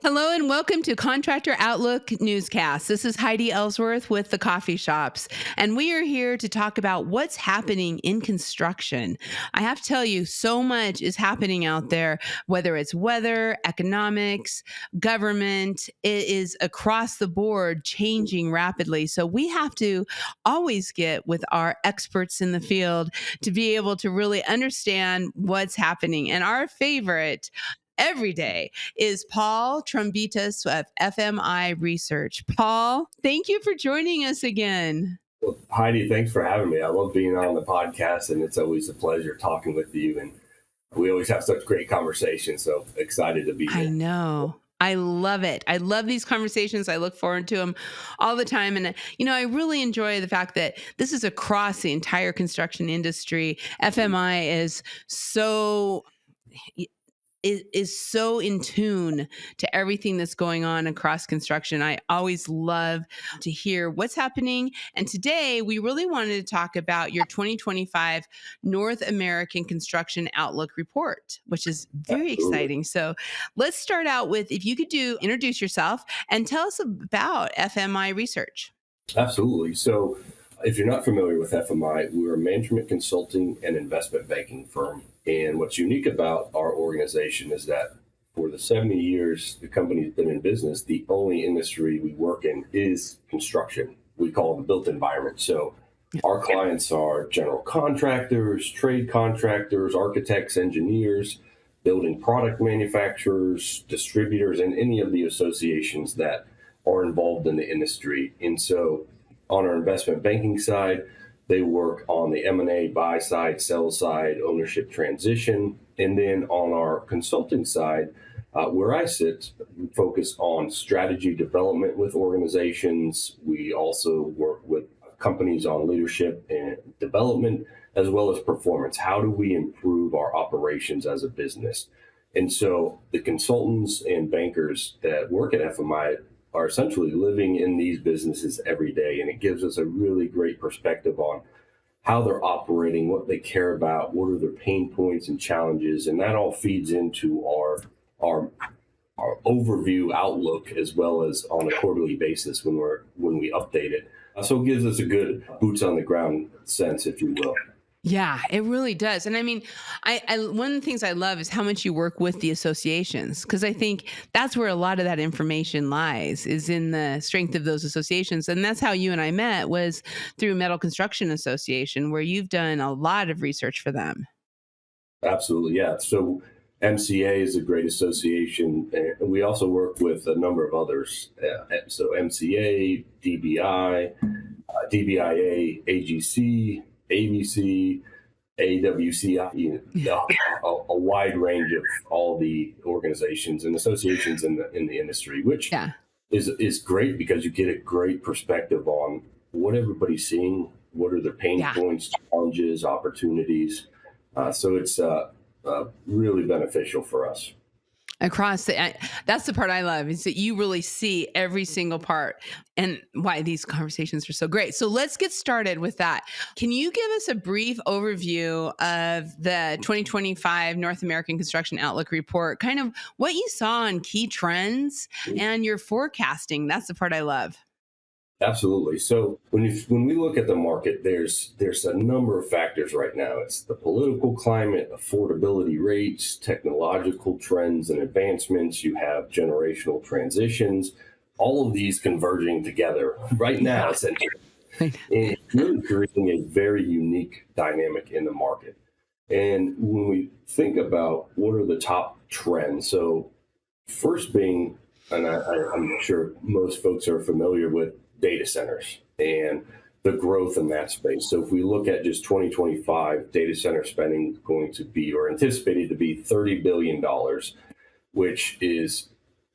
Hello and welcome to Contractor Outlook newscast. This is Heidi Ellsworth with the Coffee Shops, and we are here to talk about what's happening in construction. I have to tell you, so much is happening out there, whether it's weather, economics, government. It is across the board changing rapidly. So we have to always get with our experts in the field to be able to really understand what's happening. And our favorite every day is Paul Trombitas of FMI Research. Paul, thank you for joining us again. Well, Heidi, thanks for having me. I love being on the podcast, and it's always a pleasure talking with you. And we always have such great conversations, so excited to be here. I know. I love it. I love these conversations. I look forward to them all the time. And, I really enjoy the fact that this is across the entire construction industry. FMI is so in tune to everything that's going on across construction. I always love to hear what's happening. And today we really wanted to talk about your 2025 North American Construction Outlook report, which is very exciting. So let's start out with, if you could introduce yourself and tell us about FMI Research. Absolutely. So if you're not familiar with FMI, we're a management consulting and investment banking firm. And what's unique about our organization is that for the 70 years the company's been in business, the only industry we work in is construction. We call it the built environment. So our clients are general contractors, trade contractors, architects, engineers, building product manufacturers, distributors, and any of the associations that are involved in the industry. And so on our investment banking side, they work on the M&A buy side, sell side, ownership transition. And then on our consulting side, where I sit, we focus on strategy development with organizations. We also work with companies on leadership and development, as well as performance. How do we improve our operations as a business? And so the consultants and bankers that work at FMI are essentially living in these businesses every day. And it gives us a really great perspective on how they're operating, what they care about, what are their pain points and challenges. And that all feeds into our overview outlook, as well as on a quarterly basis when we update it. So it gives us a good boots on the ground sense, if you will. Yeah, it really does. And I mean, I one of the things I love is how much you work with the associations, because I think that's where a lot of that information lies, is in the strength of those associations. And that's how you and I met, was through Metal Construction Association, where you've done a lot of research for them. Absolutely, yeah. So MCA is a great association, and we also work with a number of others. So MCA, DBI, DBIA, AGC, ABC, AWCI, a wide range of all the organizations and associations in the industry, which is great because you get a great perspective on what everybody's seeing, what are their pain points, challenges, opportunities. So it's really beneficial for us. That's the part I love, is that you really see every single part and why these conversations are so great. So let's get started with that. Can you give us a brief overview of the 2025 North American Construction Outlook report, kind of what you saw on key trends and your forecasting? That's the part I love. Absolutely. So when we look at the market, there's a number of factors right now. It's the political climate, affordability rates, technological trends and advancements. You have generational transitions, all of these converging together right now, essentially. And it's really creating a very unique dynamic in the market. And when we think about what are the top trends, so first being, and I'm sure most folks are familiar with, data centers and the growth in that space. So if we look at just 2025, data center spending is going to be, or anticipated to be, $30 billion, which is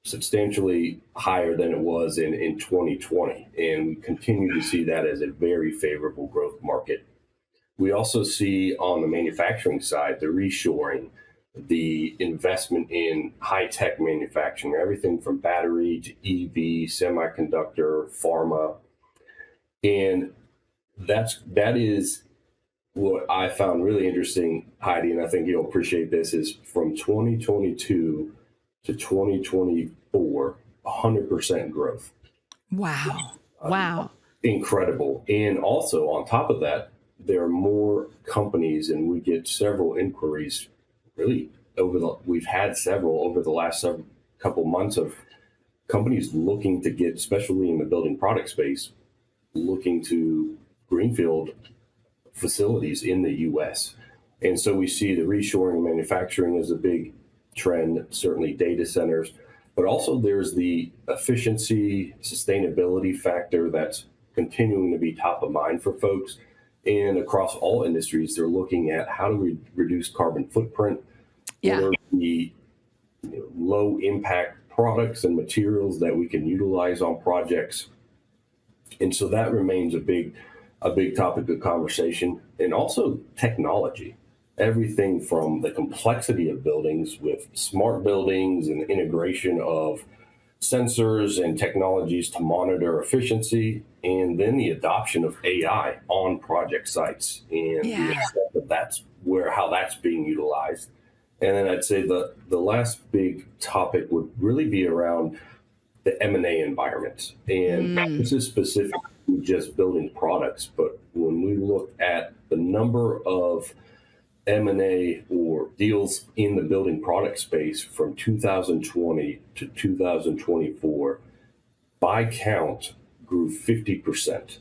substantially higher than it was in 2020. And we continue to see that as a very favorable growth market. We also see on the manufacturing side, the reshoring, the investment in high-tech manufacturing, everything from battery to EV, semiconductor, pharma. And that is what I found really interesting, Heidi, and I think you'll appreciate this, is from 2022 to 2024, 100% growth. Wow. Wow. Incredible. And also on top of that, there are more companies, and we get several inquiries really we've had several over the last couple months of companies looking to get, especially in the building product space, looking to greenfield facilities in the US. And so we see the reshoring of manufacturing as a big trend, certainly data centers, but also there's the efficiency, sustainability factor that's continuing to be top of mind for folks. And across all industries, they're looking at how do we reduce carbon footprint, what are the low impact products and materials that we can utilize on projects. And so that remains a big topic of conversation. And also technology, everything from the complexity of buildings with smart buildings and integration of sensors and technologies to monitor efficiency, and then the adoption of AI on project sites and the extent that how that's being utilized. And then I'd say the last big topic would really be around the M&A environment. And this is specific to just building products, but when we look at the number of M&A or deals in the building product space from 2020 to 2024, by count, grew 50%.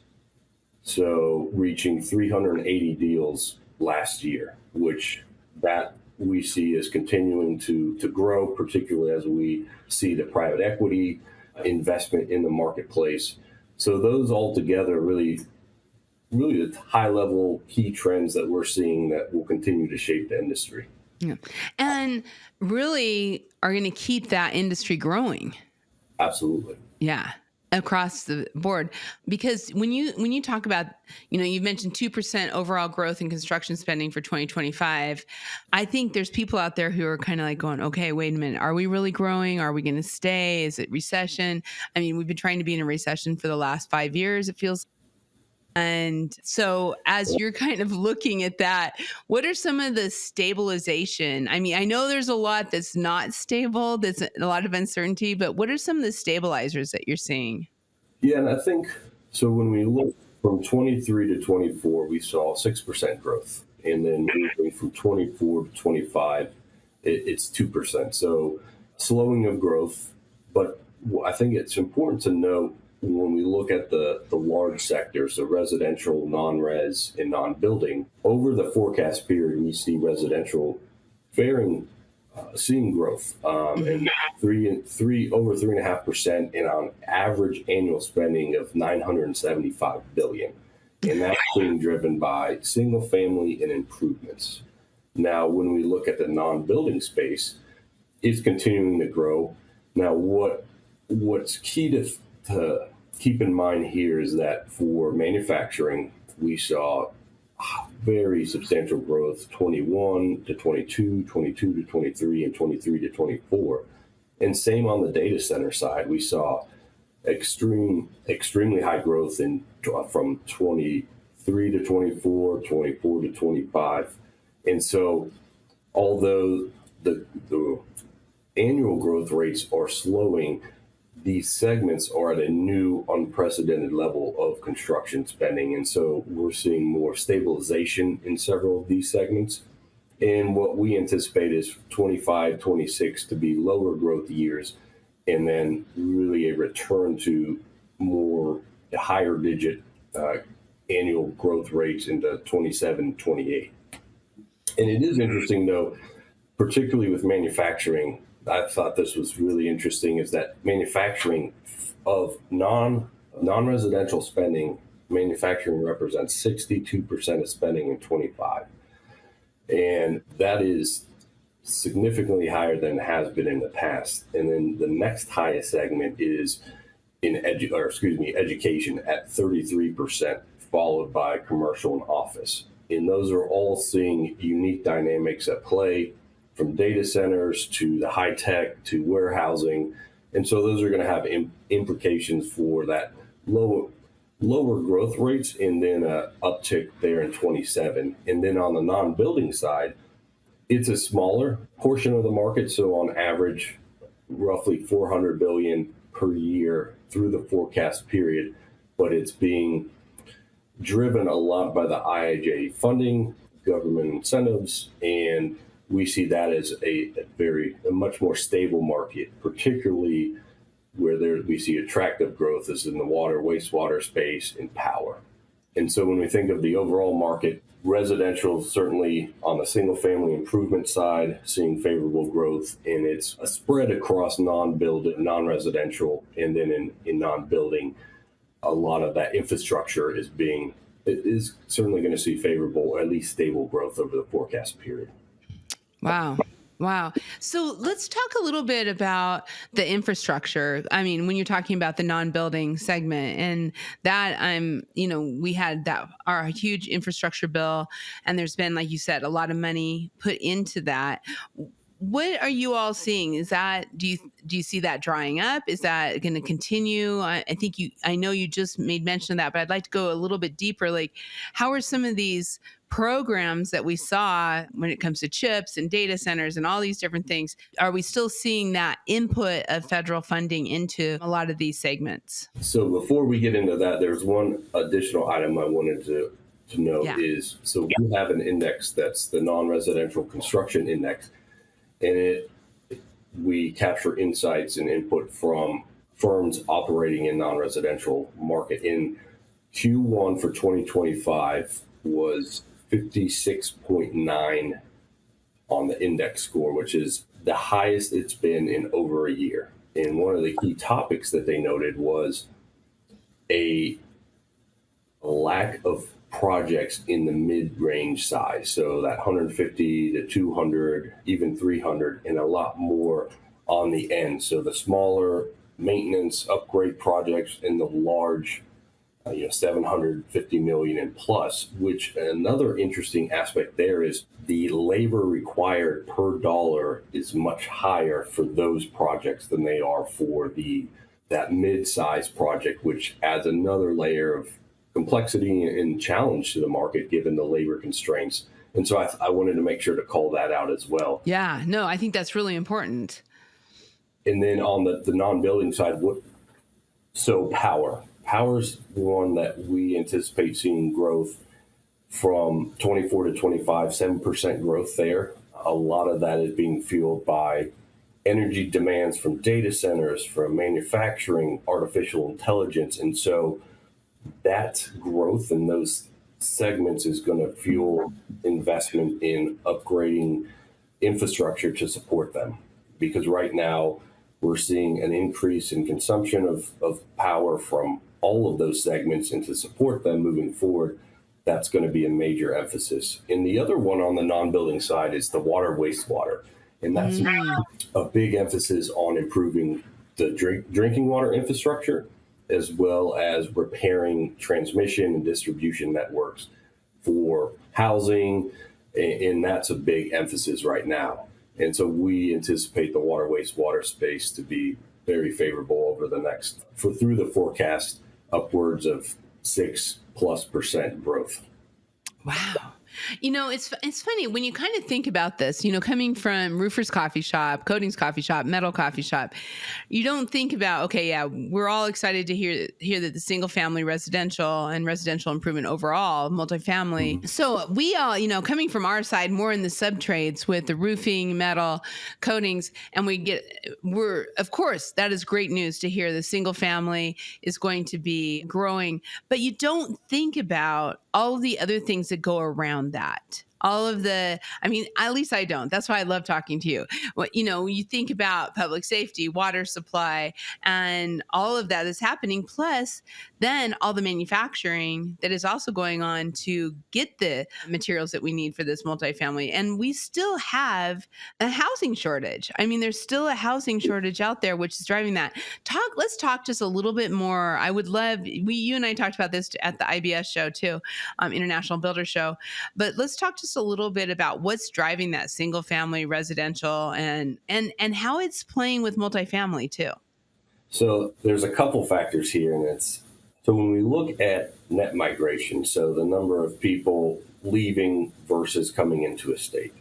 So reaching 380 deals last year, which that we see is continuing to grow, particularly as we see the private equity investment in the marketplace. So those all together really the high level key trends that we're seeing that will continue to shape the industry. Yeah. And really are going to keep that industry growing. Absolutely. Yeah. Across the board, because when you talk about, you've mentioned 2% overall growth in construction spending for 2025. I think there's people out there who are kind of like going, okay, wait a minute. Are we really growing? Are we going to stay? Is it recession? I mean, we've been trying to be in a recession for the last 5 years, it feels. And so as you're kind of looking at that, what are some of the stabilization? I mean, I know there's a lot that's not stable, there's a lot of uncertainty, but what are some of the stabilizers that you're seeing? Yeah, and I think, so when we look from 23 to 24, we saw 6% growth. And then moving from 24 to 25, it's 2%. So slowing of growth. But I think it's important to note when we look at the large sectors, the residential, non-res, and non-building, over the forecast period, we see residential seeing growth, and over 3.5%, and on average annual spending of $975 billion, and that's being driven by single family and improvements. Now, when we look at the non-building space, it's continuing to grow. Now, what's key to keep in mind here is that for manufacturing, we saw very substantial growth, 21 to 22, 22 to 23, and 23 to 24. And same on the data center side, we saw extremely high growth from 23 to 24, 24 to 25. And so although the annual growth rates are slowing, these segments are at a new unprecedented level of construction spending. And so we're seeing more stabilization in several of these segments. And what we anticipate is 25, 26 to be lower growth years, and then really a return to more higher digit annual growth rates into 27, 28. And it is interesting, though, particularly with manufacturing, I thought this was really interesting, is that manufacturing of non-residential spending, manufacturing represents 62% of spending in 25. And that is significantly higher than it has been in the past. And then the next highest segment is in education at 33%, followed by commercial and office. And those are all seeing unique dynamics at play, from data centers to the high tech to warehousing. And so those are going to have implications for that lower growth rates, and then an uptick there in 27. And then on the non-building side, it's a smaller portion of the market. So on average, roughly 400 billion per year through the forecast period, but it's being driven a lot by the IIJ funding, government incentives, and we see that as a much more stable market, particularly where we see attractive growth is in the water, wastewater space, and power. And so when we think of the overall market, residential certainly on the single family improvement side, seeing favorable growth, and it's a spread across non-residential, and then in non-building, a lot of that infrastructure is certainly going to see favorable, at least stable growth over the forecast period. Wow. Wow. So let's talk a little bit about the infrastructure. I mean, when you're talking about the non-building segment and that we had our huge infrastructure bill, and there's been, like you said, a lot of money put into that. What are you all seeing? Is that, do you see that drying up? Is that going to continue? I know you just made mention of that, but I'd like to go a little bit deeper. Like, how are some of these programs that we saw when it comes to chips and data centers and all these different things, are we still seeing that input of federal funding into a lot of these segments? So before we get into that, there's one additional item I wanted to note is, so we have an index that's the non-residential construction index, and we capture insights and input from firms operating in non-residential market. In Q1 for 2025 was 56.9 on the index score, which is the highest it's been in over a year. And one of the key topics that they noted was a lack of projects in the mid-range size. So that 150 to 200, even 300, and a lot more on the end. So the smaller maintenance upgrade projects and the large 750 million and plus, which another interesting aspect there is the labor required per dollar is much higher for those projects than they are for that mid-size project, which adds another layer of complexity and challenge to the market given the labor constraints. And so I wanted to make sure to call that out as well. Yeah, no, I think that's really important. And then on the non-building side, Power's one that we anticipate seeing growth from 24 to 25, 7% growth there. A lot of that is being fueled by energy demands from data centers, from manufacturing, artificial intelligence. And so that growth in those segments is going to fuel investment in upgrading infrastructure to support them. Because right now we're seeing an increase in consumption of power from all of those segments, and to support them moving forward, that's going to be a major emphasis. And the other one on the non-building side is the water, wastewater. And that's a big emphasis on improving the drinking water infrastructure, as well as repairing transmission and distribution networks for housing. And that's a big emphasis right now. And so we anticipate the water, wastewater space to be very favorable over through the forecast, upwards of 6+% growth. Wow. It's funny when you kind of think about this, coming from Roofer's Coffee Shop, Coatings Coffee Shop, Metal Coffee Shop, you don't think about, okay, yeah, we're all excited to hear that the single family residential and residential improvement overall, multifamily. Mm-hmm. So we all, coming from our side, more in the sub trades with the roofing, metal, coatings, and of course, that is great news to hear the single family is going to be growing, but you don't think about all of the other things that go around that. At least I don't. That's why I love talking to you. You think about public safety, water supply, and all of that is happening. Plus, then all the manufacturing that is also going on to get the materials that we need for this multifamily. And we still have a housing shortage. There's still a housing shortage out there, which is driving that. Let's talk just a little bit more. I would love, you and I talked about this at the IBS show too, International Builder Show, but let's talk just a little bit about what's driving that single family residential and how it's playing with multifamily too. So there's a couple factors here, and so when we look at net migration, so the number of people leaving versus coming into a state,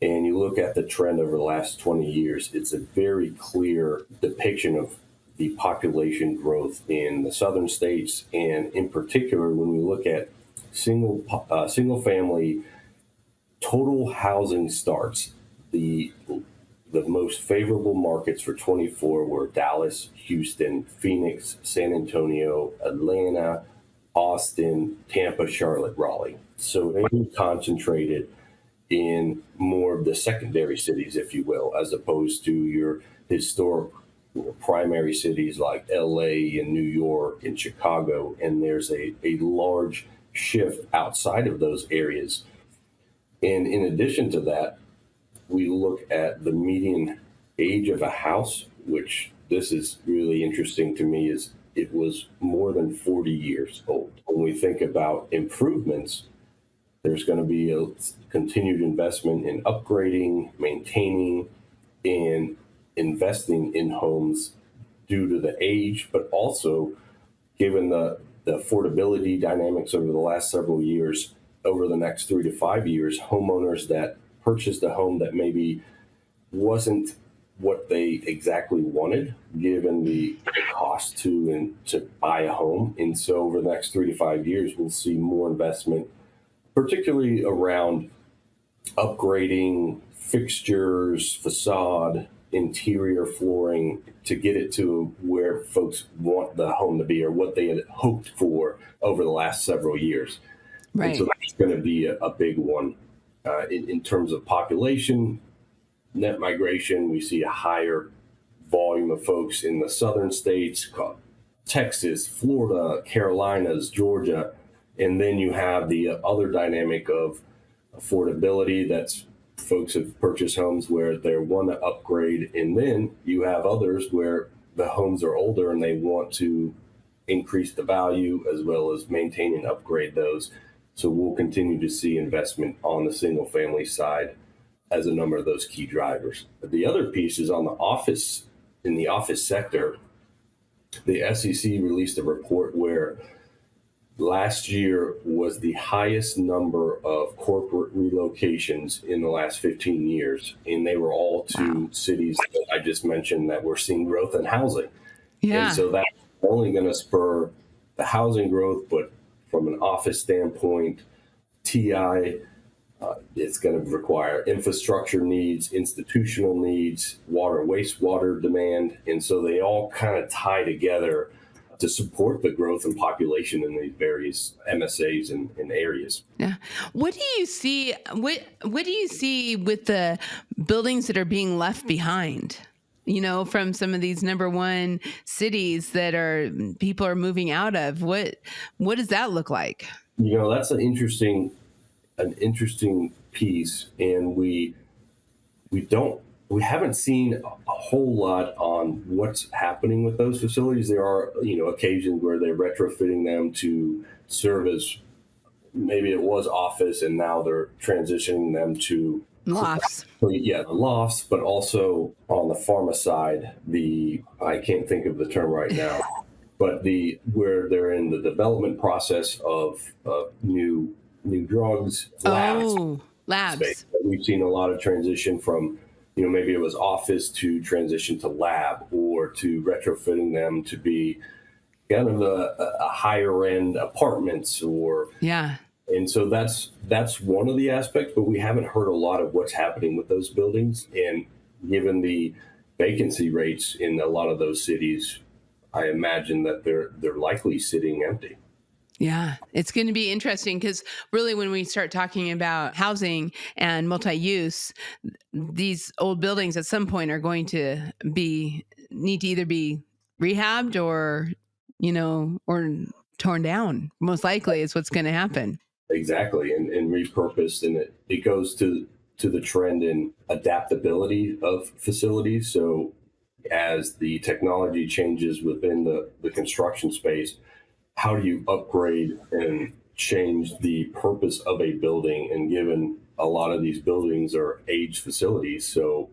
and you look at the trend over the last 20 years, it's a very clear depiction of the population growth in the southern states. And in particular, when we look at single family total housing starts, the most favorable markets for 24 were Dallas, Houston, Phoenix, San Antonio, Atlanta, Austin, Tampa, Charlotte, Raleigh. So they were concentrated in more of the secondary cities, if you will, as opposed to your historic primary cities like LA and New York and Chicago. And there's a large shift outside of those areas. And in addition to that, we look at the median age of a house, which this is really interesting to me, is it was more than 40 years old. When we think about improvements, there's going to be a continued investment in upgrading, maintaining, and investing in homes due to the age, but also given the affordability dynamics over the last several years, over the next 3 to 5 years, homeowners that purchased a home that maybe wasn't what they exactly wanted, given the cost to buy a home. And so over the next 3 to 5 years, we'll see more investment, particularly around upgrading fixtures, facade, interior flooring to get it to where folks want the home to be or what they had hoped for over the last several years. Right. And so that's going to be a big one. In terms of population, net migration, we see a higher volume of folks in the southern states, Texas, Florida, Carolinas, Georgia. And then you have the other dynamic of affordability. That's folks have purchased homes where they want to upgrade. And then you have others where the homes are older and they want to increase the value as well as maintain and upgrade those. So we'll continue to see investment on the single family side as a number of those key drivers. But the other piece is on the office, in the office sector. The SEC released a report where last year was the highest number of corporate relocations in the last 15 years. And they were all to cities that I just mentioned that we're seeing growth in housing. Yeah. And so that's only going to spur the housing growth, but from an office standpoint, TI, it's going to require infrastructure needs, institutional needs, water, wastewater demand. And so they all kind of tie together to support the growth in population in these various MSAs and areas. Yeah. What do you see? What do you see with the buildings that are being left behind? You know, from some of these number one cities that people are moving out of. What does that look like? You know, that's an interesting piece, and we haven't seen a whole lot on what's happening with those facilities. There are, occasions where they're retrofitting them to serve as, maybe it was office and now they're transitioning them to lofts. Yeah, the lofts, but also on the pharma side, I can't think of the term right now, but where they're in the development process of new drugs, labs. Space. We've seen a lot of transition from, maybe it was office to transition to lab, or to retrofitting them to be kind of a higher end apartments, or yeah. And so that's one of the aspects, but we haven't heard a lot of what's happening with those buildings. And given the vacancy rates in a lot of those cities, I imagine that they're likely sitting empty. Yeah, it's going to be interesting because really when we start talking about housing and multi-use, these old buildings at some point are going to need to either be rehabbed or torn down. Most likely is what's going to happen. Exactly, and repurposed, and it goes to the trend in adaptability of facilities. So as the technology changes within the construction space, how do you upgrade and change the purpose of a building? And given a lot of these buildings are aged facilities, so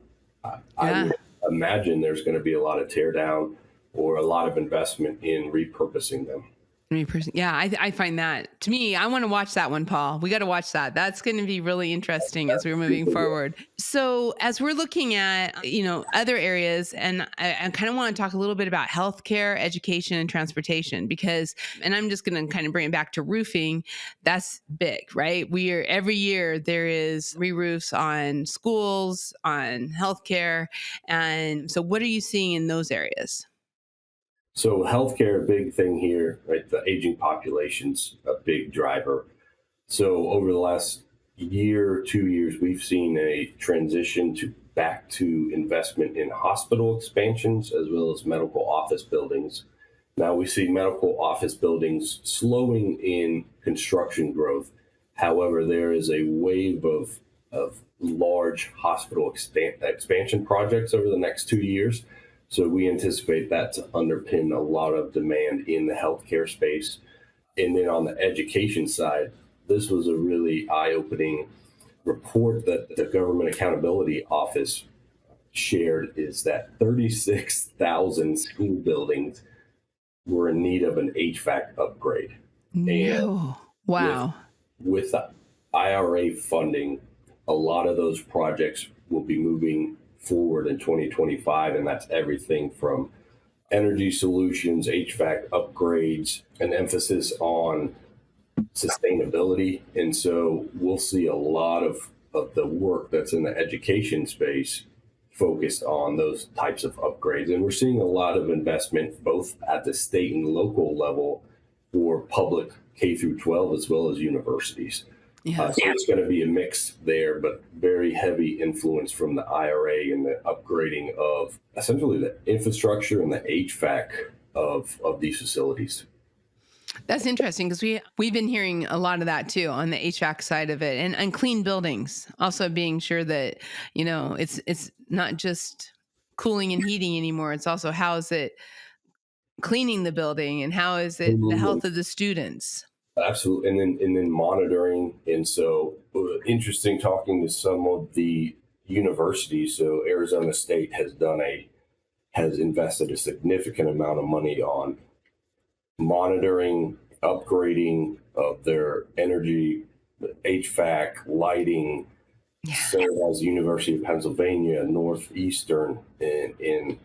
I would imagine there's going to be a lot of tear down or a lot of investment in repurposing them. 70%. Yeah, I find that, to me, I want to watch that one, Paul. We got to watch that. That's going to be really interesting as we're moving forward. So as we're looking at, other areas, and I kind of want to talk a little bit about healthcare, education, and transportation, and I'm just going to kind of bring it back to roofing. That's big, right? Every year there is re-roofs on schools, on healthcare. And so what are you seeing in those areas? So healthcare, a big thing here, right? The aging population's a big driver. So over the last year, 2 years, we've seen a transition back to investment in hospital expansions as well as medical office buildings. Now we see medical office buildings slowing in construction growth. However, there is a wave of large hospital expansion projects over the next 2 years. So we anticipate that to underpin a lot of demand in the healthcare space. And then on the education side, this was a really eye-opening report that the Government Accountability Office shared, is that 36,000 school buildings were in need of an HVAC upgrade. No. Wow. With the IRA funding, a lot of those projects will be moving forward in 2025, and that's everything from energy solutions, HVAC upgrades, an emphasis on sustainability. And so we'll see a lot of the work that's in the education space focused on those types of upgrades. And we're seeing a lot of investment both at the state and local level for public K through 12 as well as universities. Yeah. So it's going to be a mix there, but very heavy influence from the IRA and the upgrading of essentially the infrastructure and the HVAC of these facilities. That's interesting, because we've been hearing a lot of that too on the HVAC side of it, and clean buildings, also being sure that, it's not just cooling and heating anymore. It's also, how is it cleaning the building, and how is it the health of the students? Absolutely. And then monitoring. And so interesting talking to some of the universities. So Arizona State has invested a significant amount of money on monitoring, upgrading of their energy, HVAC, lighting. Yeah. So as University of Pennsylvania, Northeastern, and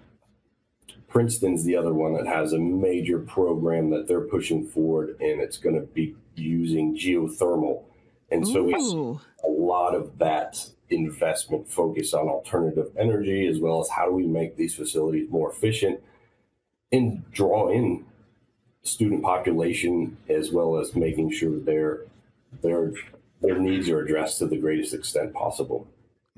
Princeton's the other one that has a major program that they're pushing forward, and it's going to be using geothermal. And so we see a lot of that investment focused on alternative energy, as well as how do we make these facilities more efficient and draw in student population, as well as making sure their needs are addressed to the greatest extent possible.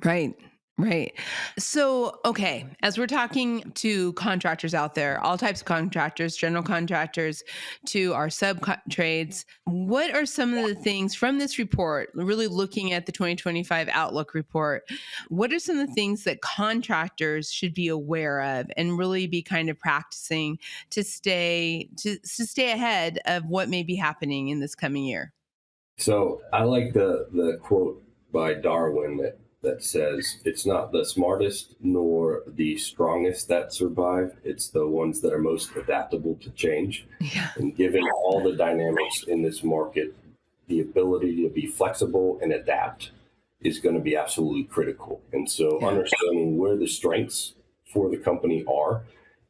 Right. Right. So, okay, as we're talking to contractors out there, all types of contractors, general contractors to our sub trades, what are some of the things from this report, really looking at the 2025 Outlook report, what are some of the things that contractors should be aware of and really be kind of practicing to stay ahead of what may be happening in this coming year? So I like the quote by Darwin that says, it's not the smartest nor the strongest that survive. It's the ones that are most adaptable to change. Yeah. And given all the dynamics in this market, the ability to be flexible and adapt is going to be absolutely critical. And so understanding where the strengths for the company are,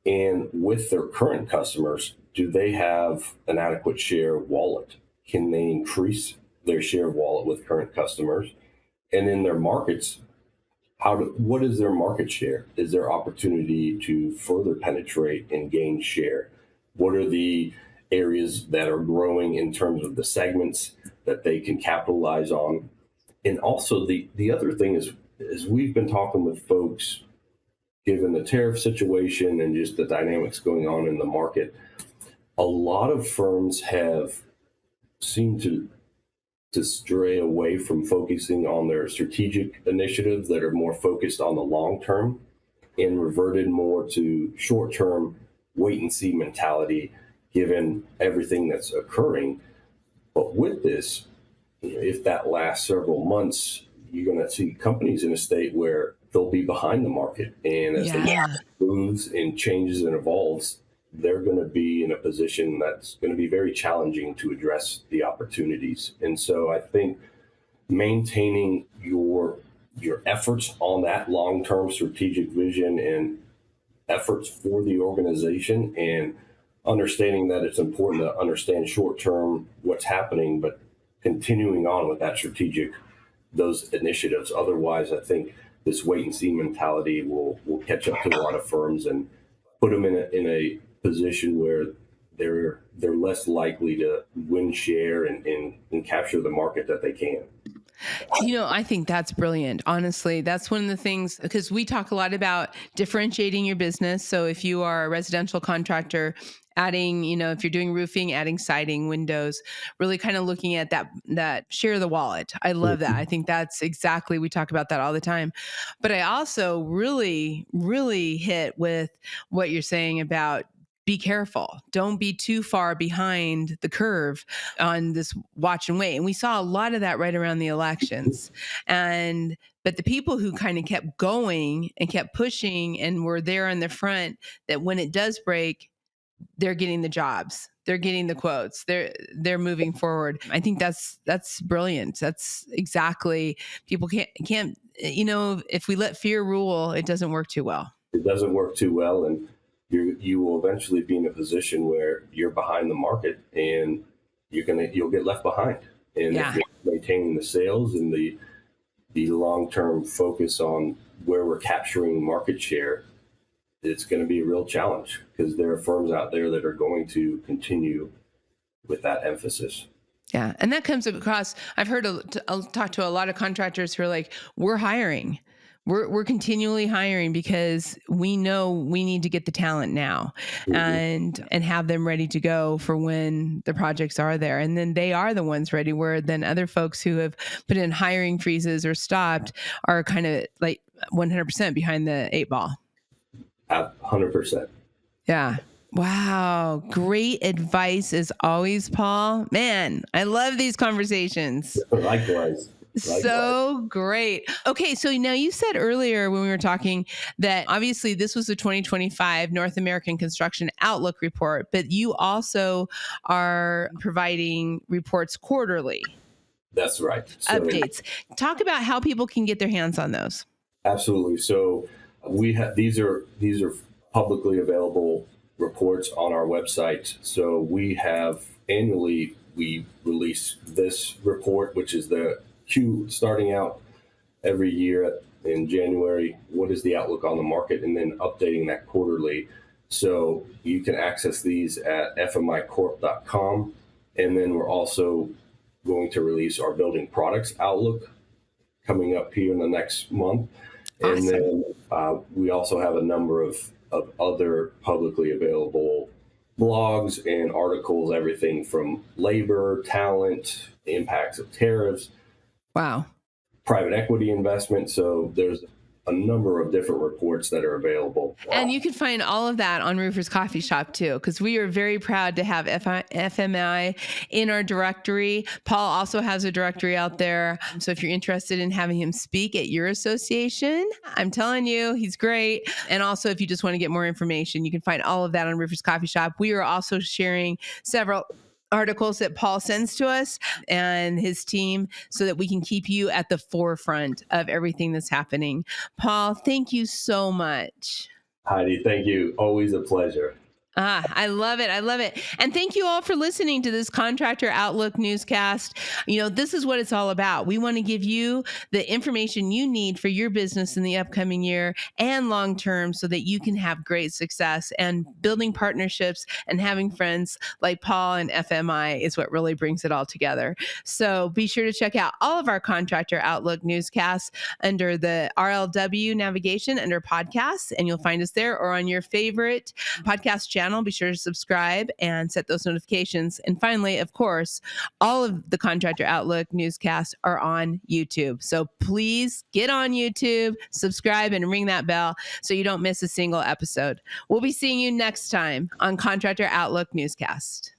and with their current customers, do they have an adequate share of wallet? Can they increase their share of wallet with current customers? And in their markets, what is their market share? Is there opportunity to further penetrate and gain share? What are the areas that are growing in terms of the segments that they can capitalize on? And also the other thing is we've been talking with folks, given the tariff situation and just the dynamics going on in the market, a lot of firms have seemed to stray away from focusing on their strategic initiatives that are more focused on the long term, and reverted more to short term wait and see mentality, given everything that's occurring. But with this, if that lasts several months, you're going to see companies in a state where they'll be behind the market. And as the market moves and changes and evolves, they're going to be in a position that's going to be very challenging to address the opportunities. And so I think maintaining your efforts on that long-term strategic vision and efforts for the organization, and understanding that it's important to understand short-term what's happening, but continuing on with that strategic, those initiatives. Otherwise, I think this wait and see mentality will catch up to a lot of firms and put them in a position where they're less likely to win share and capture the market that they can. I think that's brilliant. Honestly, that's one of the things, because we talk a lot about differentiating your business. So if you are a residential contractor, adding, if you're doing roofing, adding siding, windows, really kind of looking at that share of the wallet. I love that. I think that's exactly, we talk about that all the time. But I also really, really hit with what you're saying about be careful. Don't be too far behind the curve on this watch and wait. And we saw a lot of that right around the elections. But the people who kind of kept going and kept pushing and were there on the front, that when it does break, they're getting the jobs, they're getting the quotes, they're moving forward. I think that's brilliant. That's exactly, people can't, if we let fear rule, it doesn't work too well. It doesn't work too well. And you will eventually be in a position where you're behind the market and you'll get left behind. And if you're maintaining the sales and the long-term focus on where we're capturing market share, it's going to be a real challenge, because there are firms out there that are going to continue with that emphasis. Yeah. And that comes across, I've heard I'll talk to a lot of contractors who are like, we're hiring. We're continually hiring because we know we need to get the talent now, and have them ready to go for when the projects are there. And then they are the ones ready, where then other folks who have put in hiring freezes or stopped are kind of like 100% behind the 8 ball. 100%. Yeah. Wow. Great advice as always, Paul. Man, I love these conversations. Likewise. So great. Okay. So now you said earlier when we were talking that obviously this was the 2025 North American Construction Outlook report, but you also are providing reports quarterly. That's right. Updates. Talk about how people can get their hands on those. Absolutely. So we have, these are publicly available reports on our website. So we have annually, we release this report, which is the starting out every year in January. What is the outlook on the market? And then updating that quarterly. So you can access these at fmicorp.com. And then we're also going to release our building products outlook coming up here in the next month. Awesome. And then we also have a number of other publicly available blogs and articles, everything from labor, talent, the impacts of tariffs. Wow. Private equity investment. So there's a number of different reports that are available. And you can find all of that on Roofers Coffee Shop too, because we are very proud to have FMI in our directory. Paul also has a directory out there. So if you're interested in having him speak at your association, I'm telling you, he's great. And also if you just want to get more information, you can find all of that on Roofers Coffee Shop. We are also sharing several articles that Paul sends to us and his team so that we can keep you at the forefront of everything that's happening. Paul, thank you so much. Heidi, thank you. Always a pleasure. I love it. I love it. And thank you all for listening to this Contractor Outlook newscast. This is what it's all about. We want to give you the information you need for your business in the upcoming year and long term so that you can have great success. And building partnerships and having friends like Paul and FMI is what really brings it all together. So be sure to check out all of our Contractor Outlook newscasts under the RLW navigation under podcasts, and you'll find us there, or on your favorite podcast channel. Be sure to subscribe and set those notifications. And finally, of course, all of the Contractor Outlook newscasts are on YouTube. So please get on YouTube, subscribe, and ring that bell so you don't miss a single episode. We'll be seeing you next time on Contractor Outlook newscast.